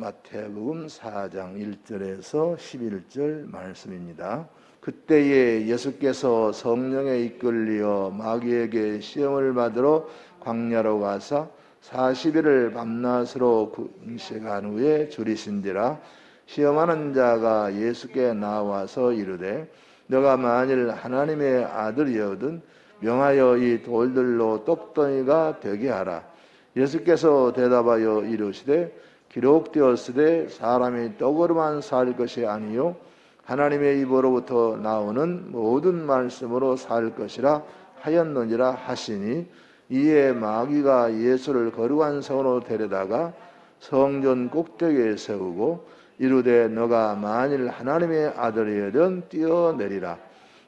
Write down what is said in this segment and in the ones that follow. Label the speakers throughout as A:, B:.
A: 마태복음 4장 1절에서 11절 말씀입니다. 그때에 예수께서 성령에 이끌리어 마귀에게 시험을 받으러 광야로 가사 40일을 밤낮으로 금식한 후에 줄이신지라. 시험하는 자가 예수께 나와서 이르되 너가 만일 하나님의 아들이거든 명하여 이 돌들로 떡덩이가 되게 하라. 예수께서 대답하여 이르시되 기록되었으되 사람이 떡으로만 살 것이 아니요 하나님의 입으로부터 나오는 모든 말씀으로 살 것이라 하였느니라 하시니, 이에 마귀가 예수를 거룩한 성으로 데려다가 성전 꼭대기에 세우고 이르되 너가 만일 하나님의 아들이거든 뛰어내리라.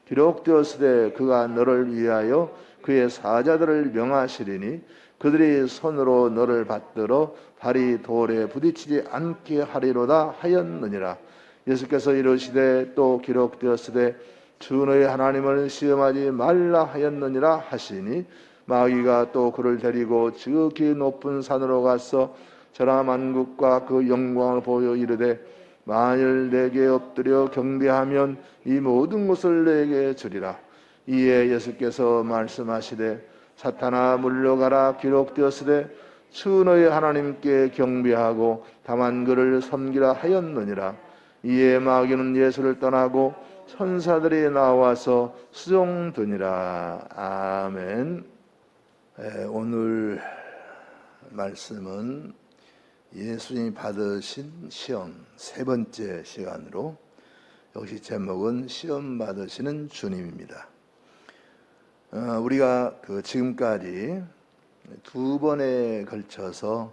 A: 기록되었으되 그가 너를 위하여 그의 사자들을 명하시리니 그들이 손으로 너를 받들어 발이 돌에 부딪히지 않게 하리로다 하였느니라. 예수께서 이르시되 또 기록되었으되 주 너의 하나님을 시험하지 말라 하였느니라 하시니, 마귀가 또 그를 데리고 지극히 높은 산으로 가서 전하 만국과 그 영광을 보여 이르되 만일 내게 엎드려 경배하면 이 모든 것을 내게 주리라. 이에 예수께서 말씀하시되 사탄아 물러가라. 기록되었으되 주 너의 하나님께 경배하고 다만 그를 섬기라 하였느니라. 이에 마귀는 예수를 떠나고 천사들이 나와서 수종드니라. 아멘. 오늘 말씀은 예수님이 받으신 시험 세 번째 시간으로, 역시 제목은 시험 받으시는 주님입니다. 우리가 지금까지 두 번에 걸쳐서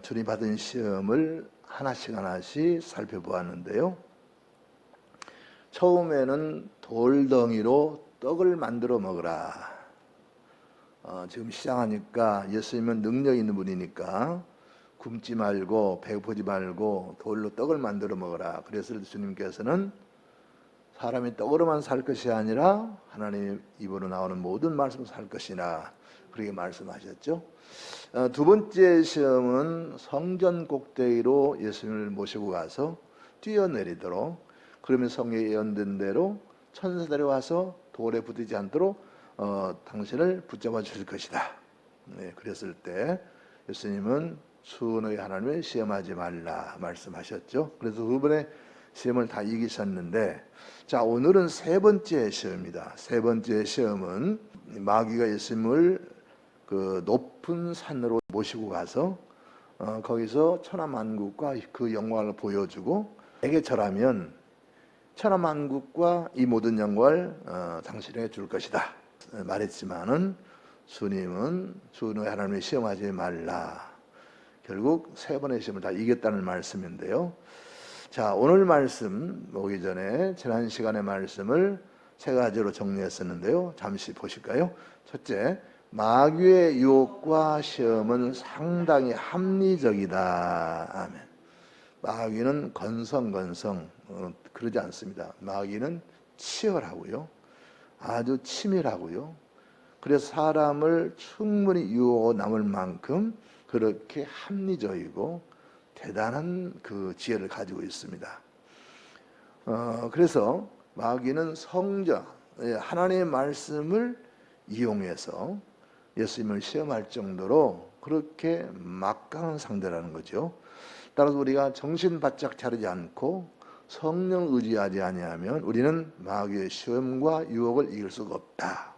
A: 주님 받은 시험을 하나씩 살펴보았는데요. 처음에는 돌덩이로 떡을 만들어 먹으라. 지금 시작하니까 예수님은 능력 있는 분이니까 굶지 말고 배고프지 말고 돌로 떡을 만들어 먹어라. 그래서 주님께서는 사람이 떡으로만 살 것이 아니라 하나님 입으로 나오는 모든 말씀으로 살 것이라 그렇게 말씀하셨죠. 두 번째 시험은 성전 꼭대기로 예수님을 모시고 가서 뛰어내리도록, 그러면 성경에 예언된 대로 천사들이 와서 돌에 부딪히지 않도록 당신을 붙잡아 주실 것이다. 그랬을 때 예수님은 주 너의 하나님을 시험하지 말라 말씀하셨죠. 그래서 두 번의 시험을 다 이기셨는데, 자, 오늘은 세 번째 시험입니다. 세 번째 시험은 마귀가 예수님을 그 높은 산으로 모시고 가서 거기서 천하만국과 그 영광을 보여주고, 내게 절하면 천하만국과 이 모든 영광을 당신에게 줄 것이다 말했지만은, 주님은 주 너의 하나님을 시험하지 말라. 결국 세 번의 시험을 다 이겼다는 말씀인데요. 자, 오늘 말씀 오기 전에 지난 시간의 말씀을 세 가지로 정리했었는데요. 잠시 보실까요? 첫째, 마귀의 유혹과 시험은 상당히 합리적이다. 아멘. 마귀는 건성건성 그러지 않습니다. 마귀는 치열하고요, 아주 치밀하고요. 그래서 사람을 충분히 유혹하고 남을 만큼 그렇게 합리적이고 대단한 그 지혜를 가지고 있습니다. 그래서 마귀는 성전, 하나님의 말씀을 이용해서 예수님을 시험할 정도로 그렇게 막강한 상대라는 거죠. 따라서 우리가 정신 바짝 차리지 않고 성령 의지하지 아니하면 우리는 마귀의 시험과 유혹을 이길 수가 없다.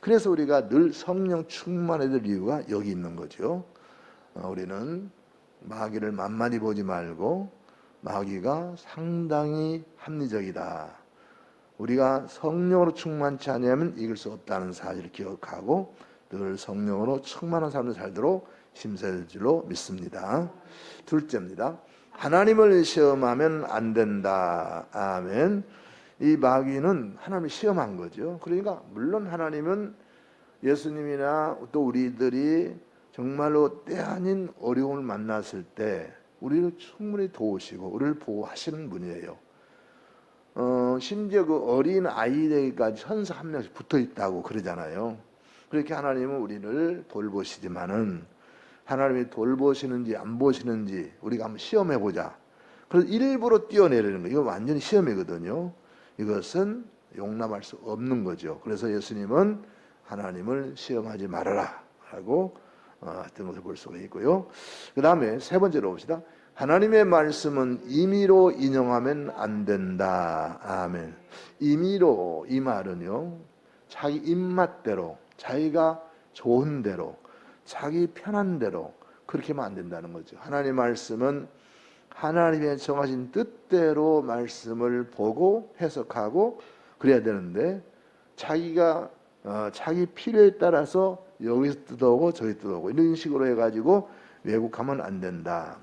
A: 그래서 우리가 늘 성령 충만해야 될 이유가 여기 있는 거죠. 우리는 마귀를 만만히 보지 말고 마귀가 상당히 합리적이다. 우리가 성령으로 충만치 않으면 이길 수 없다는 사실을 기억하고 늘 성령으로 충만한 삶을 살도록 힘써야 줄로 믿습니다. 둘째입니다. 하나님을 시험하면 안 된다. 아멘. 이 마귀는 하나님을 시험한 거죠. 그러니까 물론 하나님은 예수님이나 또 우리들이 정말로 때 아닌 어려움을 만났을 때 우리를 충분히 도우시고 우리를 보호하시는 분이에요. 심지어 그 어린 아이에게까지 천사 한 명씩 붙어 있다고 그러잖아요. 그렇게 하나님은 우리를 돌보시지만은 하나님이 돌보시는지 안 보시는지 우리가 한번 시험해 보자. 그래서 일부러 뛰어내리는 거, 이거 완전히 시험이거든요. 이것은 용납할 수 없는 거죠. 그래서 예수님은 하나님을 시험하지 말아라 하고 했던 것을 볼 수가 있고요. 그 다음에 세 번째로 봅시다. 하나님의 말씀은 임의로 인용하면 안 된다. 아멘. 임의로, 이 말은요, 자기 입맛대로, 자기가 좋은 대로, 자기 편한 대로 그렇게 하면 안 된다는 거죠. 하나님의 말씀은 하나님의 정하신 뜻대로 말씀을 보고 해석하고 그래야 되는데, 자기가 자기 필요에 따라서 여기서 뜯어오고 저기 뜯어오고 이런 식으로 해가지고 왜곡하면 안 된다.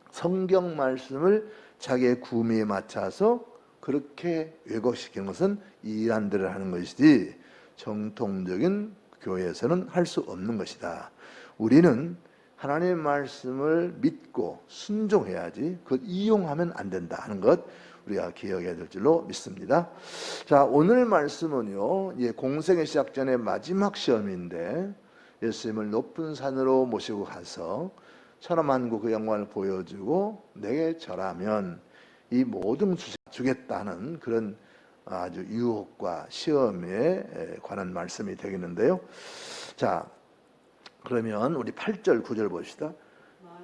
A: 성경 말씀을 자기의 구미에 맞춰서 그렇게 왜곡시키는 것은 이단들을 하는 것이지 정통적인 교회에서는 할 수 없는 것이다. 우리는 하나님의 말씀을 믿고 순종해야지 그것 이용하면 안 된다 하는 것 우리가 기억해야 될 줄로 믿습니다. 자, 오늘 말씀은요, 공생의 시작 전에 마지막 시험인데 예수님을 높은 산으로 모시고 가서 천하만국 그 영광을 보여주고 내게 절하면 이 모든 주겠다는 그런 아주 유혹과 시험에 관한 말씀이 되겠는데요. 자, 그러면 우리 8절 9절 봅시다.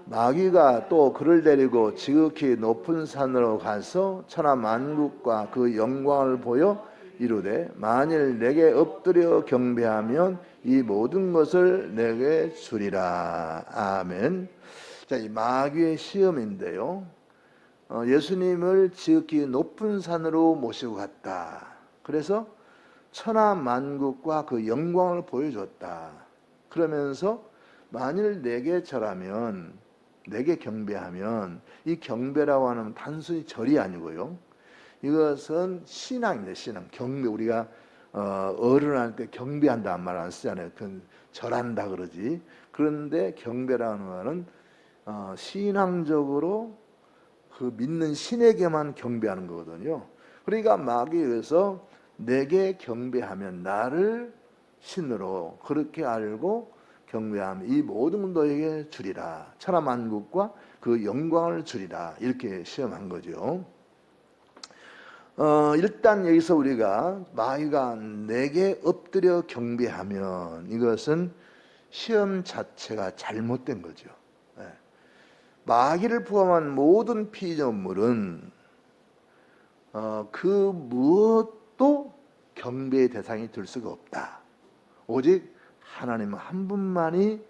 A: 마귀가 또 그를 데리고 지극히 높은 산으로 가서 천하만국과 그 영광을 보여 이르되 만일 내게 엎드려 경배하면 이 모든 것을 내게 주리라. 아멘. 자, 이 마귀의 시험인데요, 예수님을 지극히 높은 산으로 모시고 갔다. 그래서 천하만국과 그 영광을 보여줬다. 그러면서 만일 내게 절하면, 내게 경배하면, 이 경배라고 하는 단순히 절이 아니고요, 이것은 신앙입니다. 신앙, 경배. 우리가 어른할 때 경배한다는 말 안 쓰잖아요. 그 절한다 그러지. 그런데 경배라는 말은 신앙적으로 그 믿는 신에게만 경배하는 거거든요. 그러니까 마귀에서 내게 경배하면, 나를 신으로 그렇게 알고 경배하면 이 모든 너에게 주리라. 천하만국과 그 영광을 주리라. 이렇게 시험한 거죠. 일단 여기서 우리가 마귀가 내게 엎드려 경배하면, 이것은 시험 자체가 잘못된 거죠. 마귀를 포함한 모든 피조물은 그 무엇도 경배의 대상이 될 수가 없다. 오직 하나님 한 분만이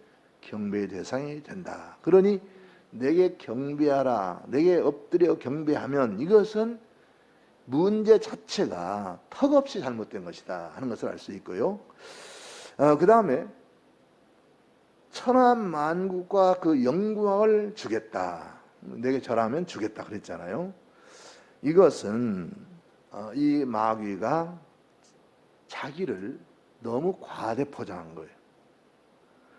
A: 경배의 대상이 된다. 그러니 내게 경배하라, 내게 엎드려 경배하면, 이것은 문제 자체가 턱없이 잘못된 것이다 하는 것을 알 수 있고요. 그 다음에 천하만국과 그 영광을 주겠다. 내게 절하면 주겠다 그랬잖아요. 이것은 이 마귀가 자기를 너무 과대 포장한 거예요.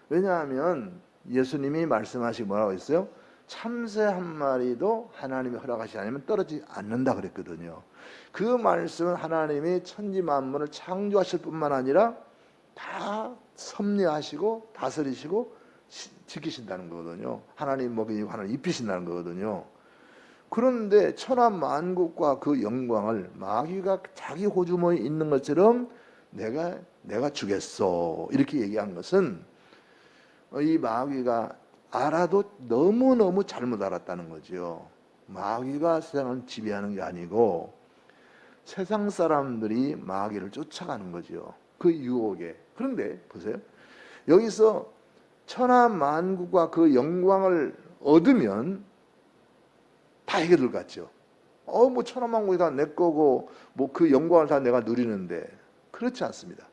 A: 왜냐하면 예수님이 말씀하시고 뭐라고 했어요? 참새 한 마리도 하나님이 허락하시지 않으면 떨어지지 않는다 그랬거든요. 그 말씀은 하나님이 천지 만물을 창조하실 뿐만 아니라 다 섭리하시고 다스리시고 지키신다는 거거든요. 하나님 먹이고 하나님 입히신다는 거거든요. 그런데 천하만국과 그 영광을 마귀가 자기 호주머니에 있는 것처럼 내가 주겠소 이렇게 얘기한 것은 이 마귀가 알아도 너무너무 잘못 알았다는 거죠. 마귀가 세상을 지배하는 게 아니고 세상 사람들이 마귀를 쫓아가는 거죠. 그 유혹에. 그런데 보세요. 여기서 천하만국과 그 영광을 얻으면 다 해결될 것 같죠. 뭐 천하만국이 다 내 거고 뭐 그 영광을 다 내가 누리는데, 그렇지 않습니다.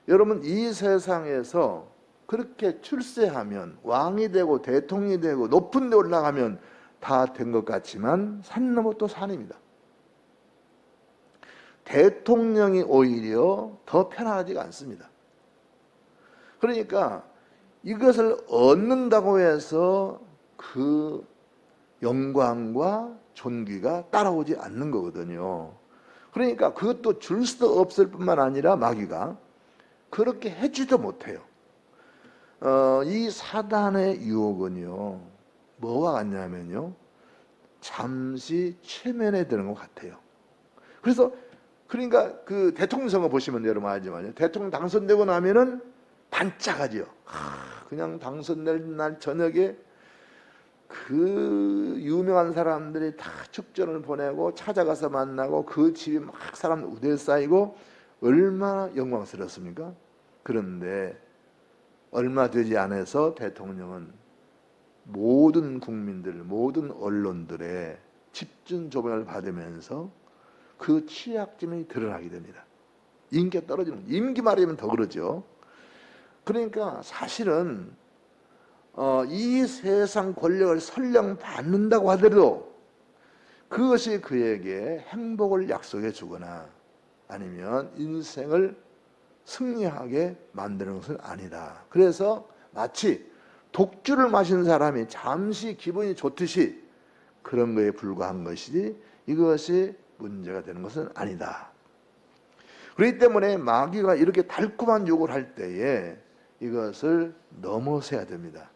A: 여러분, 이 세상에서 그렇게 출세하면, 왕이 되고 대통령이 되고 높은 데 올라가면 다 된 것 같지만 산 넘어 또 산입니다. 대통령이 오히려 더 편하지가 않습니다. 그러니까 이것을 얻는다고 해서 그 영광과 존귀가 따라오지 않는 거거든요. 그러니까 그것도 줄 수도 없을 뿐만 아니라 마귀가 그렇게 해주지도 못해요. 이 사단의 유혹은요, 뭐와 같냐면요, 잠시 최면에 드는 것 같아요. 그래서 그러니까 그 대통령 선거 보시면 여러분 알지만요, 대통령 당선되고 나면은 반짝하지요. 그냥 당선될 날 저녁에 그 유명한 사람들이 다 축전을 보내고 찾아가서 만나고 그 집이 막 사람 우대에 쌓이고 얼마나 영광스럽습니까? 그런데 얼마 되지 않아서 대통령은 모든 국민들, 모든 언론들의 집중 조명을 받으면서 그 취약점이 드러나게 됩니다. 인기가 떨어지는, 임기 말이면 더 그러죠. 그러니까 사실은 이 세상 권력을 설령 받는다고 하더라도 그것이 그에게 행복을 약속해 주거나 아니면 인생을 승리하게 만드는 것은 아니다. 그래서 마치 독주를 마신 사람이 잠시 기분이 좋듯이 그런 거에 불과한 것이지 이것이 문제가 되는 것은 아니다. 그렇기 때문에 마귀가 이렇게 달콤한 유혹을 할 때에 이것을 넘어서야 됩니다.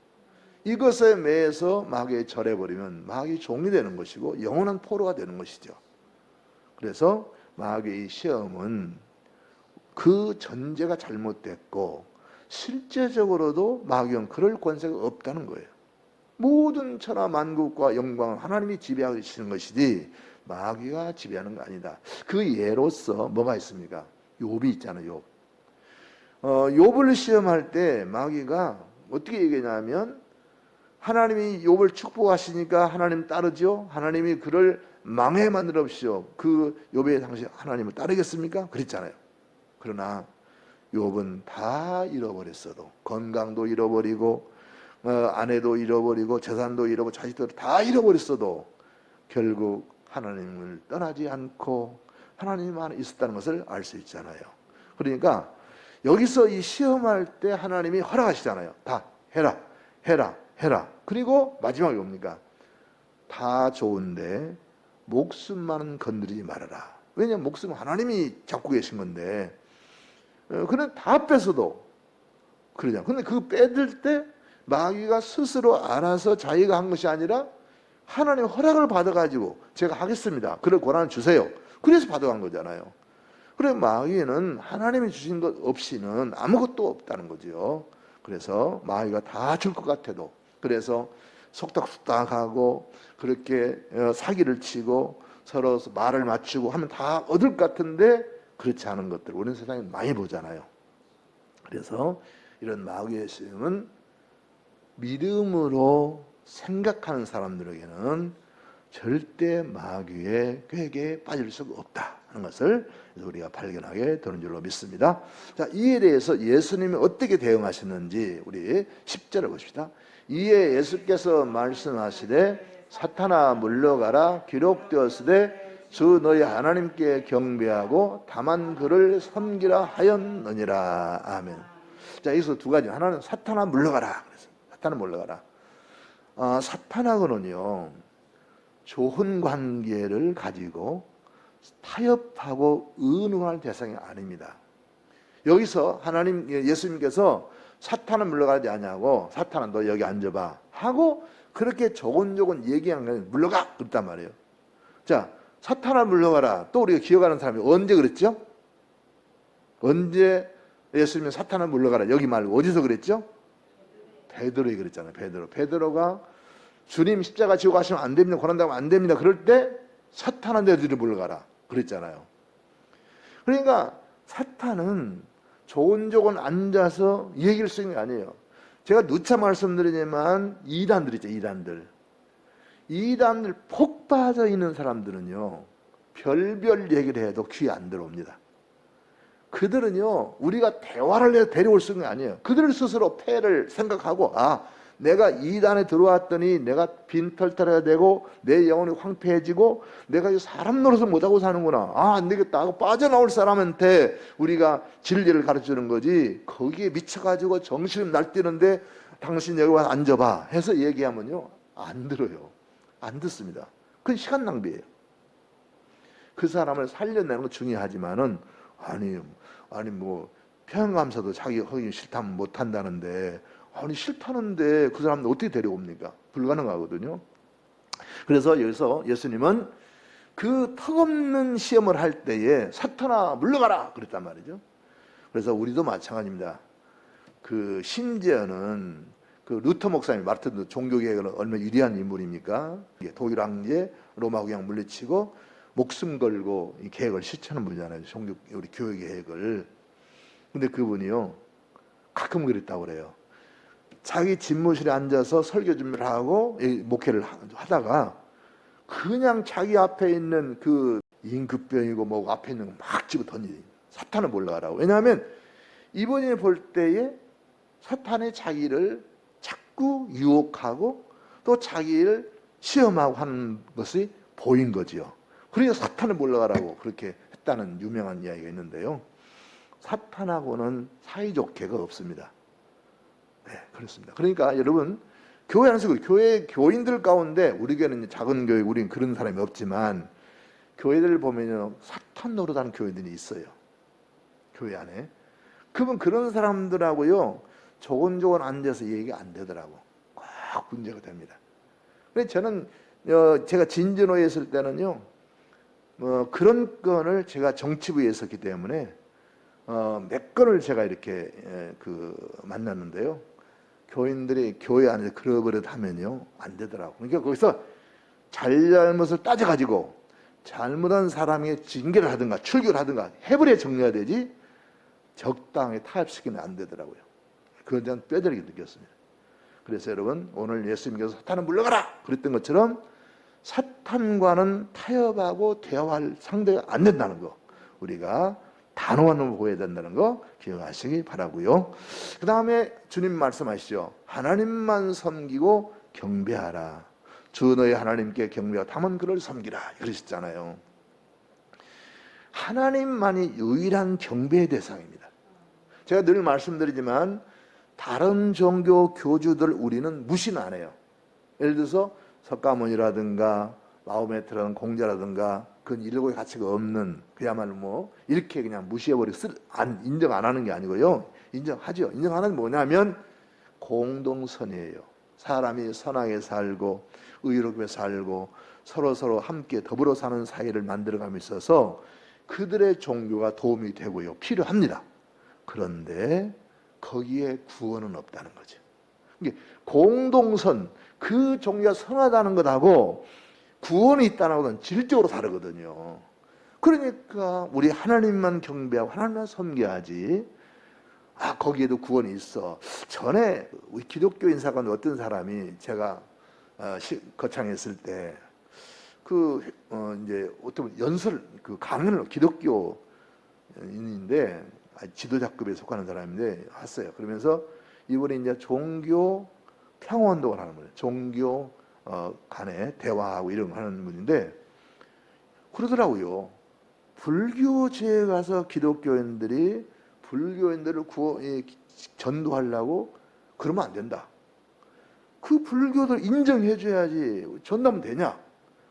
A: 이것에 매여서 마귀에 절해버리면 마귀 종이 되는 것이고 영원한 포로가 되는 것이죠. 그래서 마귀의 시험은 그 전제가 잘못됐고 실제적으로도 마귀는 그럴 권세가 없다는 거예요. 모든 천하 만국과 영광은 하나님이 지배하시는 것이지 마귀가 지배하는 거 아니다. 그 예로서 뭐가 있습니까? 욥이 있잖아요. 욥을 시험할 때 마귀가 어떻게 얘기하냐면 하나님이 욥을 축복하시니까 하나님 따르죠. 하나님이 그를 망해 만들어주시오. 그 욥의 당시 하나님을 따르겠습니까? 그랬잖아요. 그러나 욥은 다 잃어버렸어도 건강도 잃어버리고 아내도 잃어버리고 재산도 잃어버리고 자식도 다 잃어버렸어도 결국 하나님을 떠나지 않고 하나님 안에 있었다는 것을 알 수 있잖아요. 그러니까 여기서 이 시험할 때 하나님이 허락하시잖아요. 다 해라 해라 해라. 그리고 마지막에 뭡니까? 다 좋은데 목숨만은 건드리지 말아라. 왜냐하면 목숨은 하나님이 잡고 계신 건데 그는 다 뺏어도 그러냐. 근데 그 빼들 때 마귀가 스스로 알아서 자기가 한 것이 아니라 하나님의 허락을 받아가지고 제가 하겠습니다. 그럴 권한을 주세요. 그래서 받아간 거잖아요. 그래 마귀는 하나님이 주신 것 없이는 아무것도 없다는 거죠. 그래서 마귀가 다 줄 것 같아도 그래서 속닥속닥하고 그렇게 사기를 치고 서로 말을 맞추고 하면 다 얻을 것 같은데 그렇지 않은 것들 우리는 세상에 많이 보잖아요. 그래서 이런 마귀의 시험은 믿음으로 생각하는 사람들에게는 절대 마귀의 꾀에 빠질 수가 없다 하는 것을 우리가 발견하게 되는 줄로 믿습니다. 자, 이에 대해서 예수님이 어떻게 대응하셨는지 우리 10절을 보십시다. 이에 예수께서 말씀하시되 사탄아 물러가라 기록되었으되 주 너희 하나님께 경배하고 다만 그를 섬기라 하였느니라. 아멘. 자, 여기서 두 가지. 하나는 사탄아 물러가라. 그래서 사탄아 물러가라. 사탄하고는요 좋은 관계를 가지고 타협하고 의논할 대상이 아닙니다. 여기서 하나님 예수님께서 사탄은 물러가지 않냐고 사탄아 너 여기 앉아봐 하고 그렇게 조곤조곤 얘기한 거예요. 물러가 그랬단 말이에요. 자, 사탄아 물러가라. 또 우리가 기억하는 사람이 언제 그랬죠? 언제 예수님이 사탄아 물러가라 여기 말고 어디서 그랬죠? 베드로가 그랬잖아요. 베드로가 주님 십자가 지고 가시면 안 됩니다. 고난당하면 안 됩니다. 그럴 때 사탄아 너희들이 물러가라 그랬잖아요. 그러니까 사탄은 조곤조곤 앉아서 얘기를 쓰는 게 아니에요. 제가 누차 말씀드리지만 이단들 있죠. 이단들 폭 빠져 있는 사람들은요 별별 얘기를 해도 귀에 안 들어옵니다. 그들은요 우리가 대화를 해서 데려올 수 있는 게 아니에요. 그들 스스로 패를 생각하고 내가 이단에 들어왔더니 내가 빈털터리가 되고 내 영혼이 황폐해지고 내가 이 사람 노릇을 못하고 사는구나. 안 되겠다 하고 빠져나올 사람한테 우리가 진리를 가르쳐주는 거지 거기에 미쳐가지고 정신이 날뛰는데 당신 여기 와서 앉아봐 해서 얘기하면요 안 들어요. 안 듣습니다. 그건 시간 낭비예요. 그 사람을 살려내는 건 중요하지만은 아니 뭐 평양감사도 자기 하기 싫다면 못한다는데 아니 싫다는데 그 사람들 어떻게 데려옵니까? 불가능하거든요. 그래서 여기서 예수님은 그 턱없는 시험을 할 때에 사탄아 물러가라 그랬단 말이죠. 그래서 우리도 마찬가지입니다. 그 신재현은 그 루터 목사님, 마르틴 루터 종교개혁은 얼마나 위대한 인물입니까? 독일 황제 로마 국왕 물리치고 목숨 걸고 이 개혁을 실천하는 분이잖아요. 종교 우리 교회 개혁을. 근데 그분이요 가끔 그랬다고 그래요. 자기 집무실에 앉아서 설교 준비를 하고 목회를 하다가 그냥 자기 앞에 있는 그 임급병이고 뭐 앞에 있는 거 막 집어 던지니 사탄을 몰라가라고. 왜냐하면 이분이 볼 때에 사탄이 자기를 자꾸 유혹하고 또 자기를 시험하고 하는 것이 보인 거지요. 그러니까 사탄을 몰라가라고 그렇게 했다는 유명한 이야기가 있는데요. 사탄하고는 사이좋게가 없습니다. 네, 그렇습니다. 그러니까 여러분 교회 안에서 교회 교인들 가운데 우리 교회는 작은 교회, 우리는 그런 사람이 없지만 교회들 보면요 사탄 노릇하는 교회들이 있어요. 교회 안에. 그런 사람들하고요 조곤조곤 앉아서 얘기가 안 되더라고. 꼭 문제가 됩니다. 그래서 저는 제가 진진호에 있을 때는요 그런 건을 제가 정치부에 있었기 때문에 몇 건을 제가 이렇게 만났는데요. 교인들이 교회 안에서 그러버릇 하면요 안 되더라고. 그러니까 거기서 잘잘못을 따져가지고 잘못한 사람이 징계를 하든가 출교를 하든가 해버려야 정리가 되지 적당히 타협시키면 안 되더라고요. 그건 저는 뼈저리게 느꼈습니다. 그래서 여러분 오늘 예수님께서 사탄을 물러가라 그랬던 것처럼 사탄과는 타협하고 대화할 상대가 안 된다는 거 우리가 단호한 보여야 된다는 거 기억하시기 바라고요. 그 다음에 주님 말씀하시죠. 하나님만 섬기고 경배하라. 주 너희 하나님께 경배하고 다만 그를 섬기라 그러셨잖아요. 하나님만이 유일한 경배의 대상입니다. 제가 늘 말씀드리지만 다른 종교 교주들 우리는 무시는 안 해요. 예를 들어서 석가모니라든가 마호메트라든가 공자라든가 그건 인류의 가치가 없는 그야말로 뭐 이렇게 그냥 무시해버리고 인정 안 하는 게 아니고요. 인정하죠. 인정하는 게 뭐냐면 공동선이에요. 사람이 선하게 살고 의롭게 살고 서로 함께 더불어 사는 사회를 만들어가며 있어서 그들의 종교가 도움이 되고요. 필요합니다. 그런데 거기에 구원은 없다는 거죠. 공동선, 그 종교가 선하다는 것하고 구원이 있다는 것은 질적으로 다르거든요. 그러니까 우리 하나님만 경배하고 하나님만 섬겨야지. 거기에도 구원이 있어. 전에 우리 기독교 인사 가운데 어떤 사람이 제가 거창했을 때 이제 어떤 연설 강연을 기독교인인데 지도자급에 속하는 사람인데 했어요. 그러면서 이번에 이제 종교 평화운동을 하는 거예요. 종교 간에 대화하고 이런 거 하는 분인데 그러더라고요. 불교지에 가서 기독교인들이 불교인들을 전도하려고 그러면 안 된다. 그 불교들 인정해줘야지 전도하면 되냐?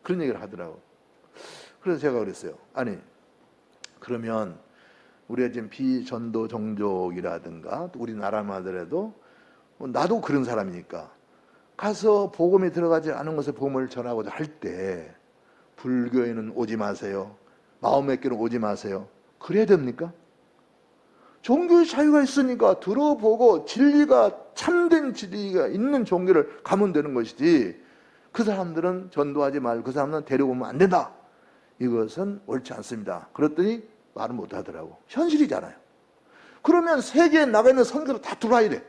A: 그런 얘기를 하더라고. 그래서 제가 그랬어요. 아니 그러면 우리가 지금 비전도 종족이라든가 우리나라만 하더라도 나도 그런 사람이니까 가서 복음이 들어가지 않은 것에 복음을 전하고자 할 때 불교에는 오지 마세요. 마음의교는 오지 마세요. 그래야 됩니까? 종교의 자유가 있으니까 들어보고 진리가 참된 진리가 있는 종교를 가면 되는 것이지 그 사람들은 전도하지 말고 그 사람들은 데려오면 안 된다. 이것은 옳지 않습니다. 그랬더니 말을 못 하더라고. 현실이잖아요. 그러면 세계에 나가 있는 선교를 다 들어와야 돼.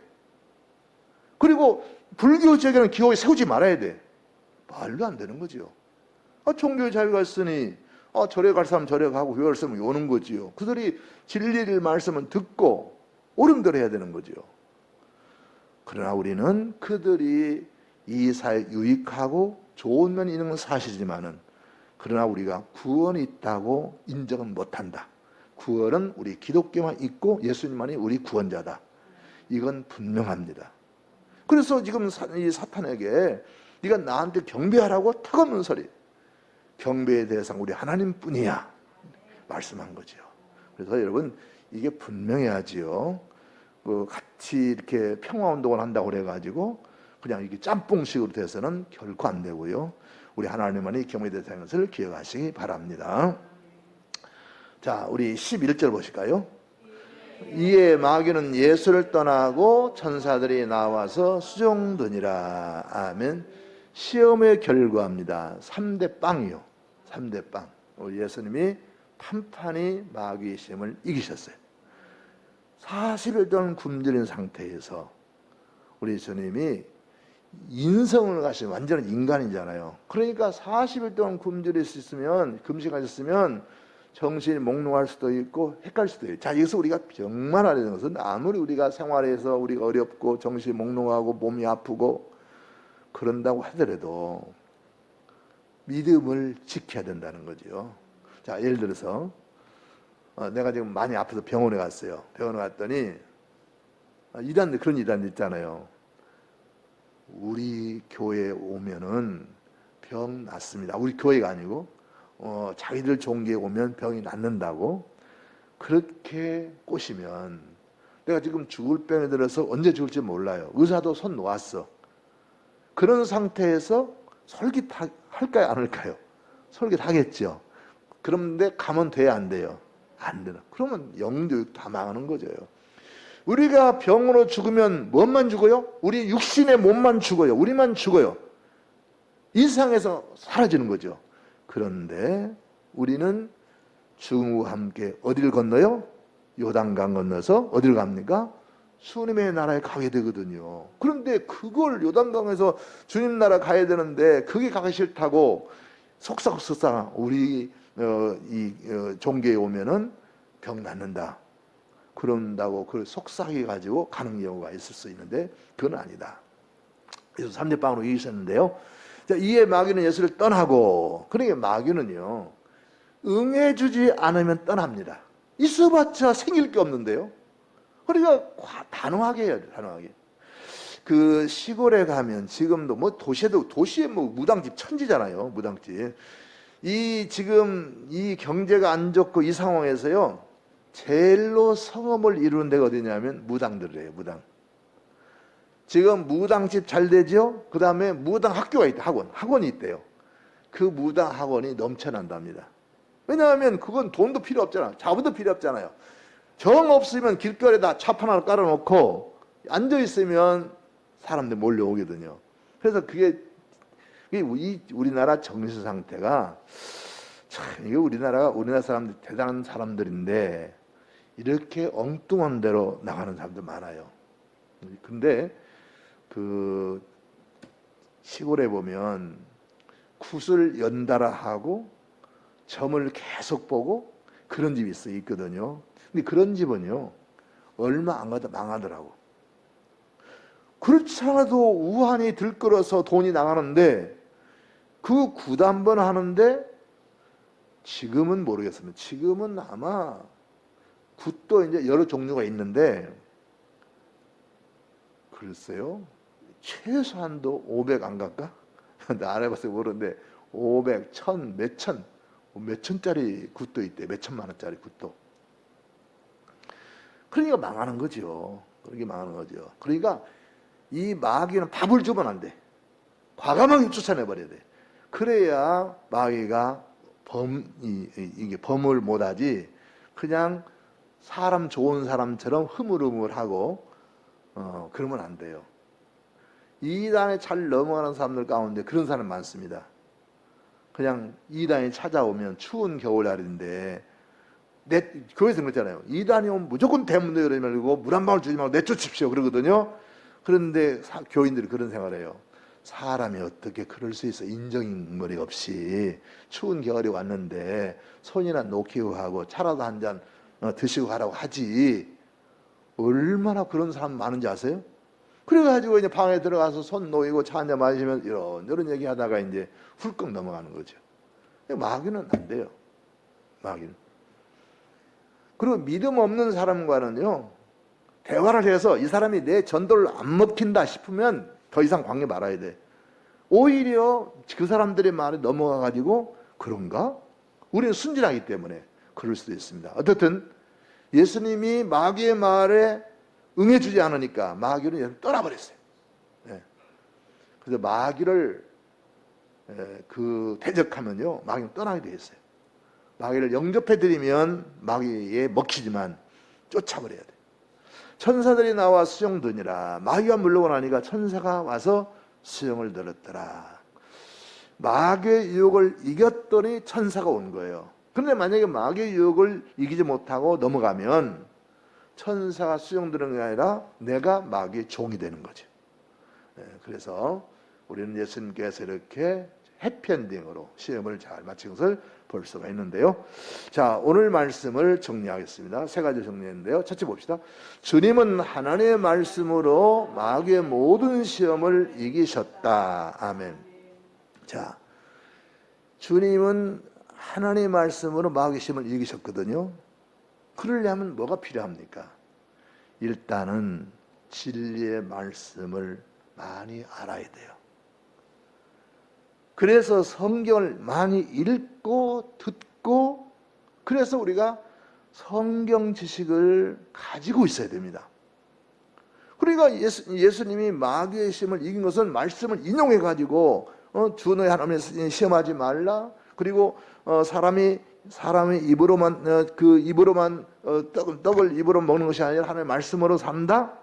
A: 그리고 불교 지역에는 기호에 세우지 말아야 돼. 말도 안 되는 거지요. 종교의 자유가 있으니 절에 갈 사람 절에 가고 교회 갈 사람은 오는 거지요. 그들이 진리를 말씀은 듣고 옳은 대로 해야 되는 거지요. 그러나 우리는 그들이 이 사회에 유익하고 좋은 면이 있는 건 사실이지만은 그러나 우리가 구원이 있다고 인정은 못한다. 구원은 우리 기독교만 있고 예수님만이 우리 구원자다. 이건 분명합니다. 그래서 지금 이 사탄에게 네가 나한테 경배하라고 턱없는 소리. 경배의 대상 우리 하나님뿐이야 말씀한 거죠. 그래서 여러분 이게 분명해야지요. 같이 이렇게 평화운동을 한다고 그래가지고 그냥 이게 짬뽕식으로 돼서는 결코 안 되고요. 우리 하나님만이 경외 대상인 것을 기억하시기 바랍니다. 자, 우리 11절 보실까요? 이에 마귀는 예수를 떠나고 천사들이 나와서 수종드니라. 아멘. 시험의 결과입니다. 3대 빵이요. 3대 빵. 우리 예수님이 판판히 마귀의 시험을 이기셨어요. 40일 동안 굶주린 상태에서 우리 예수님이 인성을 가신 완전한 인간이잖아요. 그러니까 40일 동안 굶주렸으면, 금식하셨으면 정신이 몽롱할 수도 있고 헷갈릴 수도 있어요. 자, 여기서 우리가 정말 알아야 되는 것은 아무리 우리가 생활에서 우리가 어렵고 정신이 몽롱하고 몸이 아프고 그런다고 하더라도 믿음을 지켜야 된다는 거죠. 자, 예를 들어서 내가 지금 많이 아파서 병원에 갔어요. 병원에 갔더니 그런 이단 있잖아요. 우리 교회에 오면은 병 낫습니다. 우리 교회가 아니고 자기들 종교에 오면 병이 낫는다고 그렇게 꼬시면 내가 지금 죽을 병에 들어서 언제 죽을지 몰라요. 의사도 손 놓았어. 그런 상태에서 설깃할까요? 안 할까요? 설깃하겠죠. 그런데 가면 돼야 안 돼요? 안 되나? 그러면 영도 다 망하는 거죠. 우리가 병으로 죽으면 뭐만 죽어요? 우리 육신의 몸만 죽어요. 우리만 죽어요. 이 세상에서 사라지는 거죠. 그런데 우리는 죽음과 함께 어디를 건너요? 요단강 건너서 어디를 갑니까? 주님의 나라에 가게 되거든요. 그런데 그걸 요단강에서 주님 나라 가야 되는데 그게 가기 싫다고 속삭속삭 우리 종교에 오면은 병 낫는다. 그런다고 그걸 속삭여 가지고 가는 경우가 있을 수 있는데 그건 아니다. 그래서 3대 빵으로 이기셨는데요. 자, 이에 마귀는 예수를 떠나고, 그러니까 마귀는요 응해주지 않으면 떠납니다. 있어봤자 생길 게 없는데요. 그러니까 단호하게 해야 돼. 단호하게. 그 시골에 가면 지금도 뭐 도시에 뭐 무당집 천지잖아요. 무당집. 지금 이 경제가 안 좋고 이 상황에서요 제일로 성업을 이루는 데가 어디냐면 무당들이에요. 무당. 지금 무당집 잘 되죠? 그 다음에 무당 학교가 있대. 학원이 있대요. 그 무당 학원이 넘쳐난답니다. 왜냐하면 그건 돈도 필요 없잖아. 자본도 필요 없잖아요. 정 없으면 길거리에다 차판 하나 깔아놓고 앉아있으면 사람들 몰려오거든요. 그래서 그게 우리나라 정신 상태가 참, 이게 우리나라 사람들 대단한 사람들인데 이렇게 엉뚱한 대로 나가는 사람들 많아요. 근데 그 시골에 보면 굿을 연달아 하고 점을 계속 보고 그런 집이 있거든요. 근데 그런 집은요 얼마 안 가다 망하더라고. 그렇지 않아도 우한이 들끓어서 돈이 나가는데 그 굿 한 번 하는데 지금은 모르겠습니다. 지금은 아마 굿도 이제 여러 종류가 있는데 글쎄요 최소한도 500 안 갈까? 나 안 해봐서 모르는데 500, 1000, 몇 천짜리 굿도 있대. 몇 천만 원짜리 굿도. 그러니까 망하는 거죠. 그러니까 이 마귀는 밥을 주면 안 돼. 과감하게 쫓아내버려야 돼. 그래야 마귀가 이게 범을 못하지. 그냥 좋은 사람처럼 흐물흐물하고 그러면 안 돼요. 이단에 잘 넘어가는 사람들 가운데 그런 사람 많습니다. 그냥 이단이 찾아오면 추운 겨울날인데 교회에서 그랬잖아요. 이단이 오면 무조건 대문도 열어말고 물 한 방울 주지 말고 내쫓십시오 그러거든요. 그런데 교인들이 그런 생활해요. 사람이 어떻게 그럴 수 있어. 인정인물이 없이 추운 겨울이 왔는데 손이나 놓기고 하고 차라도 한 잔 드시고 가라고 하지. 얼마나 그런 사람 많은지 아세요? 그래가지고 이제 방에 들어가서 손 놓이고 차 한 잔 마시면 이런 얘기 하다가 이제 훌쩍 넘어가는 거죠. 마귀는 안 돼요. 마귀는. 그리고 믿음 없는 사람과는요 대화를 해서 이 사람이 내 전도를 안 먹힌다 싶으면 더 이상 관계 말아야 돼. 오히려 그 사람들의 말에 넘어가 가지고 그런가? 우리는 순진하기 때문에 그럴 수도 있습니다. 어쨌든 예수님이 마귀의 말에 응해주지 않으니까 마귀는 떠나버렸어요. 예. 그래서 마귀를 대적하면요, 마귀는 떠나게 돼 있어요. 마귀를 영접해드리면 마귀에 먹히지만 쫓아버려야 돼. 천사들이 나와 수영 드니라. 마귀가 물러고 나니까 천사가 와서 수영을 들었더라. 마귀의 유혹을 이겼더니 천사가 온 거예요. 그런데 만약에 마귀의 유혹을 이기지 못하고 넘어가면 천사가 수영 드는 게 아니라 내가 마귀의 종이 되는 거죠. 그래서 우리는 예수님께서 이렇게 해피엔딩으로 시험을 잘 마친 것을 볼 수가 있는데요. 자, 오늘 말씀을 정리하겠습니다. 세 가지 정리했는데요. 첫째 봅시다. 주님은 하나님의 말씀으로 마귀의 모든 시험을 이기셨다. 아멘. 자, 주님은 하나님의 말씀으로 마귀의 시험을 이기셨거든요. 그러려면 뭐가 필요합니까? 일단은 진리의 말씀을 많이 알아야 돼요. 그래서 성경을 많이 읽고 듣고, 그래서 우리가 성경 지식을 가지고 있어야 됩니다. 그러니까 예수님이 마귀의 시험을 이긴 것은 말씀을 인용해 가지고 주 너의 하나님을 시험하지 말라. 그리고 사람이 입으로만 떡을 입으로 먹는 것이 아니라 하나님의 말씀으로 산다.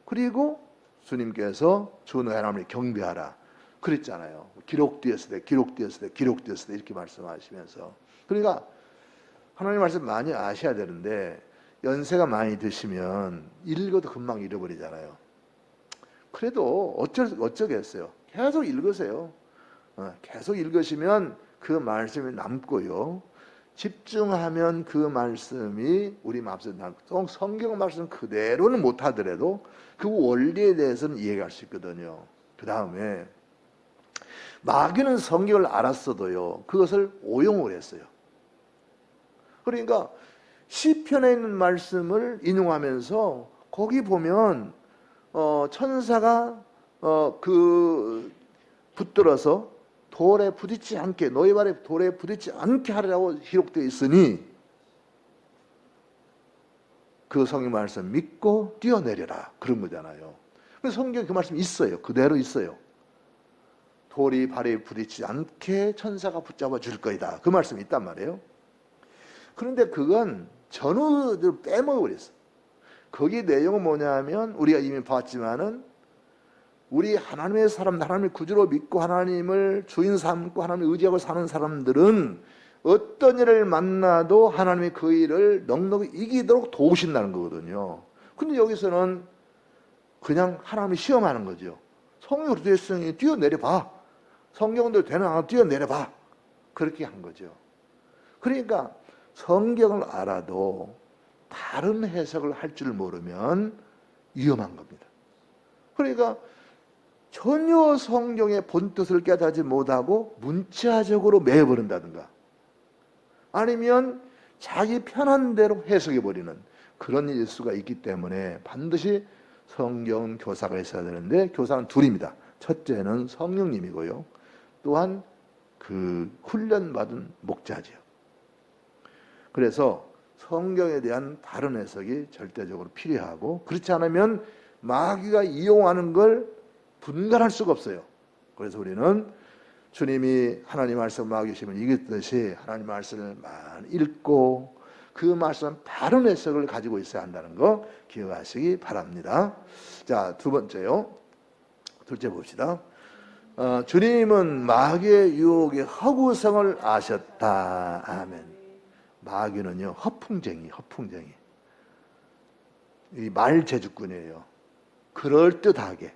A: 그리고 주님께서 주 너의 하나님을 경배하라 그랬잖아요. 기록되었을 때 이렇게 말씀하시면서. 그러니까 하나님 말씀 많이 아셔야 되는데 연세가 많이 드시면 읽어도 금방 잃어버리잖아요. 그래도 어쩌겠어요. 계속 읽으세요. 계속 읽으시면 그 말씀이 남고요. 집중하면 그 말씀이 우리 마음속에 남고, 성경 말씀 그대로는 못하더라도 그 원리에 대해서는 이해할 수 있거든요. 그 다음에 마귀는 성경을 알았어도요, 그것을 오용을 했어요. 그러니까 시편에 있는 말씀을 인용하면서 거기 보면 천사가 붙들어서 돌에 부딪지 않게, 너희 발에 돌에 부딪지 않게 하리라고 기록되어 있으니 그 성경 말씀 믿고 뛰어내려라 그런 거잖아요. 그래서 성경에 그 말씀이 있어요. 그대로 있어요. 돌이 발에 부딪히지 않게 천사가 붙잡아 줄 거이다. 그 말씀이 있단 말이에요. 그런데 그건 전후를 빼먹어버렸어. 거기 내용은 뭐냐면 우리가 이미 봤지만은 우리 하나님의 사람, 하나님을 구주로 믿고 하나님을 주인 삼고 하나님을 의지하고 사는 사람들은 어떤 일을 만나도 하나님이 그 일을 넉넉히 이기도록 도우신다는 거거든요. 근데 여기서는 그냥 하나님이 시험하는 거죠. 성경으로 되어 있으니 뛰어내려봐. 성경대로 되는 안 뛰어내려봐. 그렇게 한 거죠. 그러니까 성경을 알아도 다른 해석을 할 줄 모르면 위험한 겁니다. 그러니까 전혀 성경의 본뜻을 깨닫지 못하고 문자적으로 매여버린다든가 아니면 자기 편한 대로 해석해버리는 그런 일수가 있기 때문에 반드시 성경 교사가 있어야 되는데 교사는 둘입니다. 첫째는 성령님이고요. 또한 그 훈련받은 목자죠. 그래서 성경에 대한 다른 해석이 절대적으로 필요하고 그렇지 않으면 마귀가 이용하는 걸 분간할 수가 없어요. 그래서 우리는 주님이 하나님 말씀 마귀의 시험을 이겼듯이 하나님 말씀을 많이 읽고 그 말씀 다른 해석을 가지고 있어야 한다는 거 기억하시기 바랍니다. 자, 두 번째요. 둘째 봅시다. 주님은 마귀의 유혹의 허구성을 아셨다. 아멘. 마귀는요, 허풍쟁이. 이 말재주꾼이에요. 그럴듯하게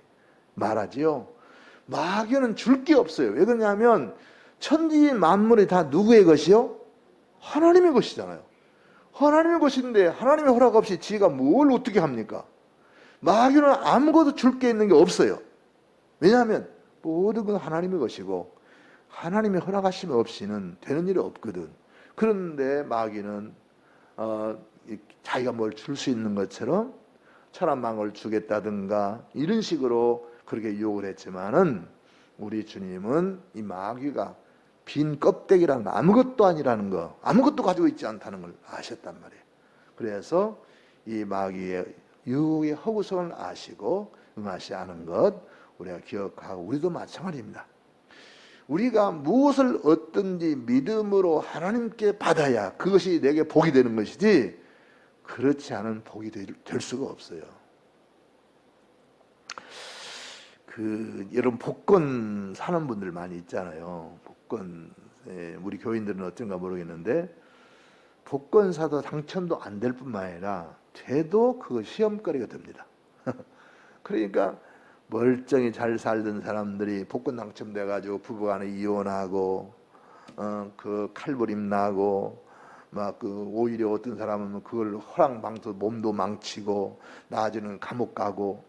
A: 말하지요. 마귀는 줄 게 없어요. 왜 그러냐면 천지 만물이 다 누구의 것이요? 하나님의 것이잖아요. 하나님의 것인데 하나님의 허락 없이 지가 뭘 어떻게 합니까? 마귀는 아무것도 줄 게 있는 게 없어요. 왜냐하면 모든 건 하나님의 것이고 하나님의 허락하심 없이는 되는 일이 없거든. 그런데 마귀는 자기가 뭘 줄 수 있는 것처럼 천한만국을 주겠다든가 이런 식으로 그렇게 유혹을 했지만은 우리 주님은 이 마귀가 빈 껍데기라는 거, 아무것도 아니라는 거, 아무것도 가지고 있지 않다는 걸 아셨단 말이에요. 그래서 이 마귀의 유혹의 허구성을 아시고 응하시 하는 것 우리가 기억하고, 우리도 마찬가지입니다. 우리가 무엇을 얻든지 믿음으로 하나님께 받아야 그것이 내게 복이 되는 것이지, 그렇지 않은 복이 될 수가 없어요. 여러분 복권 사는 분들 많이 있잖아요. 복권, 우리 교인들은 어떤가 모르겠는데, 복권 사도 당첨도 안 될 뿐만 아니라 돼도 그거 시험거리가 됩니다. 그러니까 멀쩡히 잘 살던 사람들이 복권 당첨돼가지고 부부간에 이혼하고, 그 칼부림 나고, 막 오히려 어떤 사람은 그걸 허랑방소 몸도 망치고 나중에는 감옥 가고,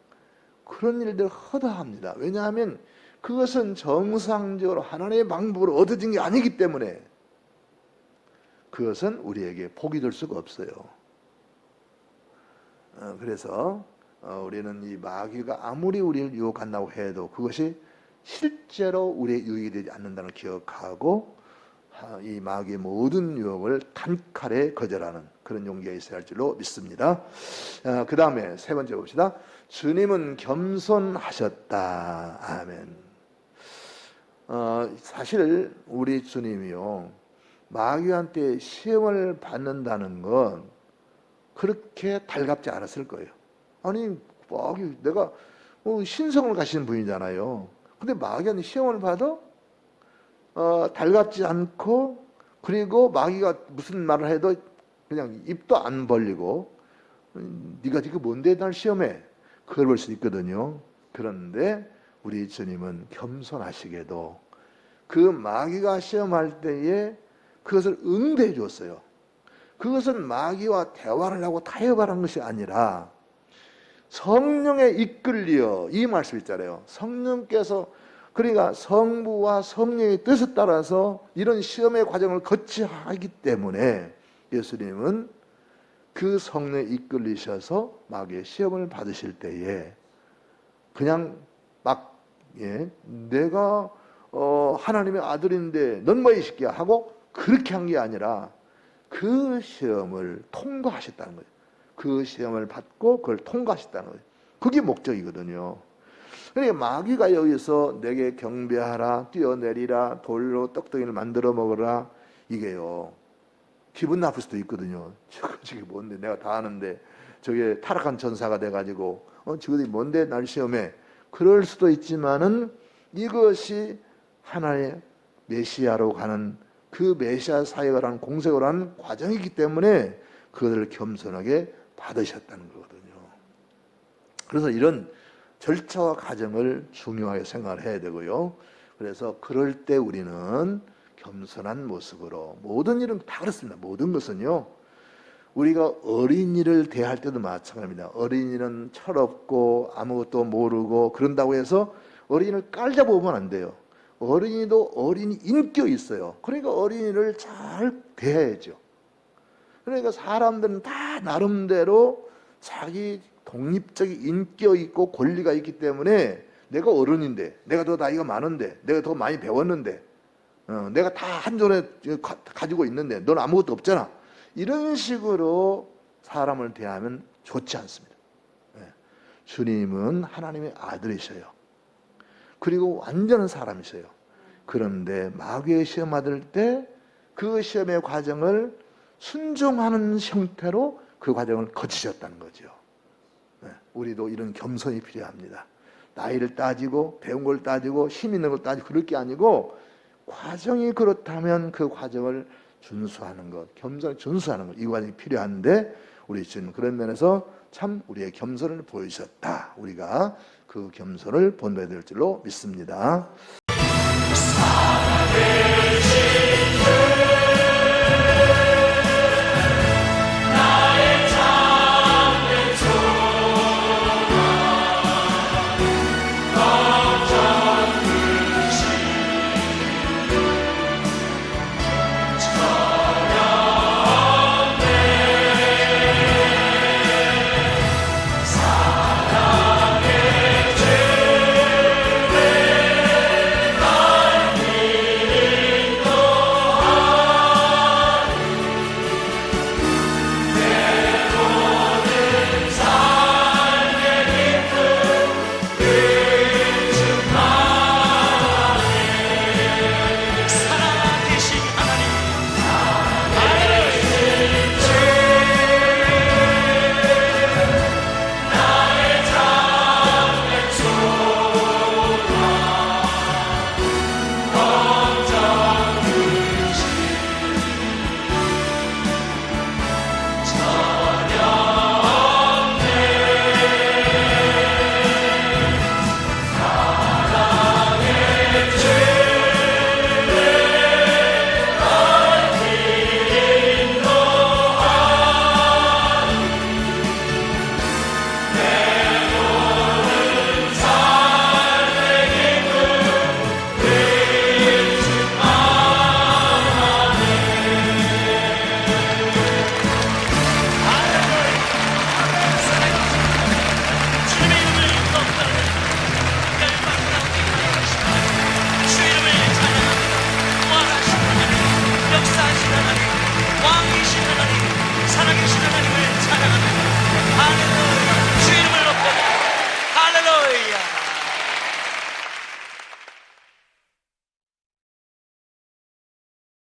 A: 그런 일들 허다합니다. 왜냐하면 그것은 정상적으로 하나님의 방법으로 얻어진 게 아니기 때문에 그것은 우리에게 복이 될 수가 없어요. 그래서 우리는 이 마귀가 아무리 우리를 유혹한다고 해도 그것이 실제로 우리의 유익이 되지 않는다는 기억하고, 이 마귀의 모든 유혹을 단칼에 거절하는 그런 용기가 있어야 할 줄로 믿습니다. 그 다음에 세 번째 봅시다. 주님은 겸손하셨다. 아멘. 사실 우리 주님이요, 마귀한테 시험을 받는다는 건 그렇게 달갑지 않았을 거예요. 아니 마귀, 내가 신성을 가시는 분이잖아요. 근데 마귀한테 시험을 받아? 달갑지 않고, 그리고 마귀가 무슨 말을 해도 그냥 입도 안 벌리고, 네가 지금 뭔데 날 시험해? 그걸 볼 수 있거든요. 그런데 우리 주님은 겸손하시게도 그 마귀가 시험할 때에 그것을 응대해 줬어요. 그것은 마귀와 대화를 하고 타협을 한 것이 아니라 성령에 이끌려, 이 말씀 있잖아요. 성령께서, 그러니까 성부와 성령의 뜻에 따라서 이런 시험의 과정을 거쳐야 하기 때문에 예수님은 그 성령에 이끌리셔서 마귀의 시험을 받으실 때에 그냥 막, 내가 하나님의 아들인데 넌 뭐 이 새끼야 하고 그렇게 한 게 아니라 그 시험을 통과하셨다는 거예요. 그 시험을 받고 그걸 통과하셨다는 거예요. 그게 목적이거든요. 그러니까 마귀가 여기서 내게 경배하라, 뛰어내리라, 돌로 떡덩이를 만들어 먹으라, 이게요, 기분 나쁠 수도 있거든요. 저게 뭔데, 내가 다 아는데 저게 타락한 전사가 돼가지고 저것이 뭔데 날 시험해, 그럴 수도 있지만은 이것이 하나의 메시아로 가는, 그 메시아 사역을 하는, 공생을 하는 과정이기 때문에 그것을 겸손하게 받으셨다는 거거든요. 그래서 이런 절차와 과정을 중요하게 생각을 해야 되고요. 그래서 그럴 때 우리는 겸손한 모습으로, 모든 일은 다 그렇습니다. 모든 것은요, 우리가 어린이를 대할 때도 마찬가지입니다. 어린이는 철없고 아무것도 모르고 그런다고 해서 어린이를 깔잡아보면 안 돼요. 어린이도 어린이 인격이 있어요. 그러니까 어린이를 잘 대해야죠. 그러니까 사람들은 다 나름대로 자기 독립적인 인격이 있고 권리가 있기 때문에, 내가 어른인데, 내가 더 나이가 많은데, 내가 더 많이 배웠는데, 내가 다 한존에 가지고 있는데 넌 아무것도 없잖아, 이런 식으로 사람을 대하면 좋지 않습니다. 주님은 하나님의 아들이셔요. 그리고 완전한 사람이셔요. 그런데 마귀의 시험 받을 때 그 시험의 과정을 순종하는 형태로 그 과정을 거치셨다는 거죠. 우리도 이런 겸손이 필요합니다. 나이를 따지고 배운 걸 따지고 힘 있는 걸 따지고 그럴 게 아니고, 과정이 그렇다면 그 과정을 준수하는 것, 겸손을 준수하는 것, 이 과정이 필요한데 우리 주님 그런 면에서 참 우리의 겸손을 보이셨다. 우리가 그 겸손을 본받아야 될 줄로 믿습니다.